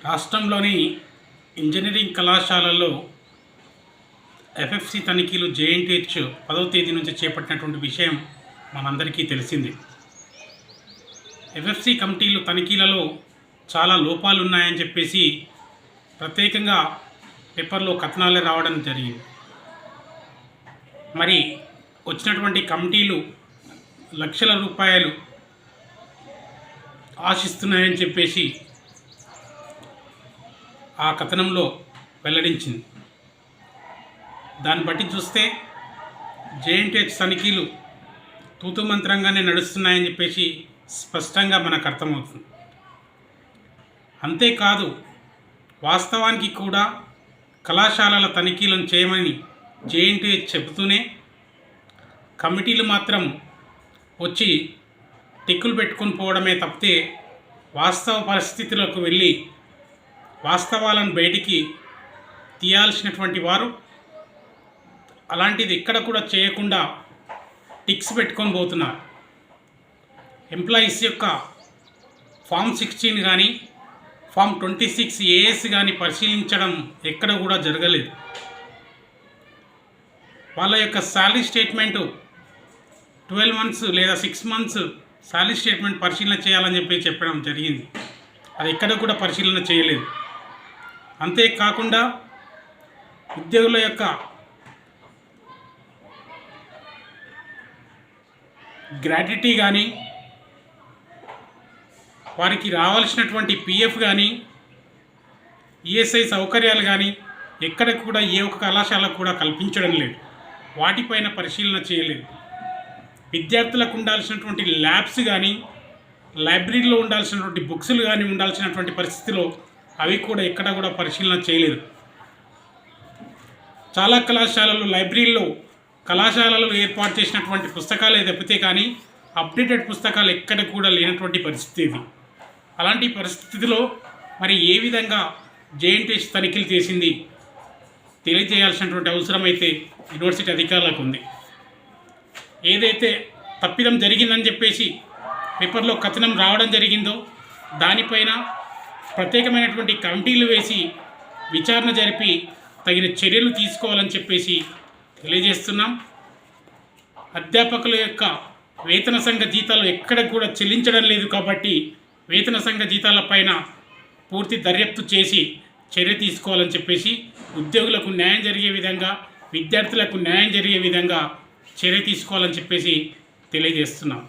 రాష్ట్రంలోని ఇంజనీరింగ్ కళాశాలల్లో ఎఫ్ఎఫ్సి తనిఖీలు జేఎన్టీహెచ్ 10వ తేదీ నుంచి చేపట్టినటువంటి విషయం మనందరికీ తెలిసింది. ఎఫ్ఎఫ్సి కమిటీలు తనిఖీలలో చాలా లోపాలు ఉన్నాయని చెప్పేసి ప్రత్యేకంగా పేపర్లో కథనాలే రావడం జరిగింది. మరి వచ్చినటువంటి కమిటీలు లక్షల రూపాయలు ఆశిస్తున్నాయని చెప్పేసి ఆ కథనంలో వెల్లడించింది. దాన్ని బట్టి చూస్తే జేఎన్టీహెచ్ తనిఖీలు తూతు మంత్రంగానే నడుస్తున్నాయని చెప్పేసి స్పష్టంగా మనకు అర్థమవుతుంది. అంతేకాదు, వాస్తవానికి కూడా కళాశాలల తనిఖీలను చేయమని జేఎన్టీహెచ్ చెబుతూనే కమిటీలు మాత్రం వచ్చి టిక్కులు పెట్టుకొని పోవడమే తప్పితే వాస్తవ పరిస్థితులకు వెళ్ళి వాస్తవాలను బయటికి తీయాల్సినటువంటి వారు అలాంటిది ఎక్కడ కూడా చేయకుండా టిక్స్ పెట్టుకొని పోతున్నారు. ఎంప్లాయీస్ యొక్క ఫామ్ 16 కానీ ఫామ్ 26 ఏఎస్ కానీ పరిశీలించడం ఎక్కడ కూడా జరగలేదు. వాళ్ళ యొక్క శాలరీ స్టేట్మెంటు 12 months లేదా 6 months శాలరీ స్టేట్మెంట్ పరిశీలన చేయాలని చెప్పడం జరిగింది. అది ఎక్కడ కూడా పరిశీలన చేయలేదు. అంతేకాకుండా ఉద్యోగుల యొక్క గ్రాట్యుటీ కానీ వారికి రావాల్సినటువంటి పిఎఫ్ కానీ ఈఎస్ఐ సౌకర్యాలు కానీ ఎక్కడ కూడా ఏ ఒక్క కళాశాలకు కూడా కల్పించడం లేదు. వాటిపైన పరిశీలన చేయలేదు. విద్యార్థులకు ఉండాల్సినటువంటి ల్యాబ్స్ కానీ లైబ్రరీలో ఉండాల్సినటువంటి బుక్స్లు కానీ ఉండాల్సినటువంటి పరిస్థితిలో అవి కూడా ఎక్కడ కూడా పరిశీలన చేయలేదు. చాలా కళాశాలలు లైబ్రరీలో కళాశాలలు ఏర్పాటు చేసినటువంటి పుస్తకాలే తప్పితే కానీ అప్డేటెడ్ పుస్తకాలు ఎక్కడ కూడా లేనటువంటి పరిస్థితి ఇది. అలాంటి పరిస్థితిలో మరి ఏ విధంగా జేఎన్టీహెచ్ తనిఖీలు చేసింది తెలియజేయాల్సినటువంటి అవసరం అయితే యూనివర్సిటీ అధికారులకు ఉంది. ఏదైతే తప్పిదం జరిగిందని చెప్పేసి పేపర్లో కథనం రావడం జరిగిందో దానిపైన ప్రత్యేకమైనటువంటి కమిటీలు వేసి విచారణ జరిపి తగిన చర్యలు తీసుకోవాలని చెప్పేసి తెలియజేస్తున్నాం. అధ్యాపకుల యొక్క వేతన సంఘ జీతాలు ఎక్కడ కూడా చెల్లించడం లేదు కాబట్టి వేతన సంఘ జీతాలపైన పూర్తి దర్యాప్తు చేసి చర్య తీసుకోవాలని చెప్పేసి ఉద్యోగులకు న్యాయం జరిగే విధంగా విద్యార్థులకు న్యాయం జరిగే విధంగా చర్య తీసుకోవాలని చెప్పేసి తెలియజేస్తున్నాం.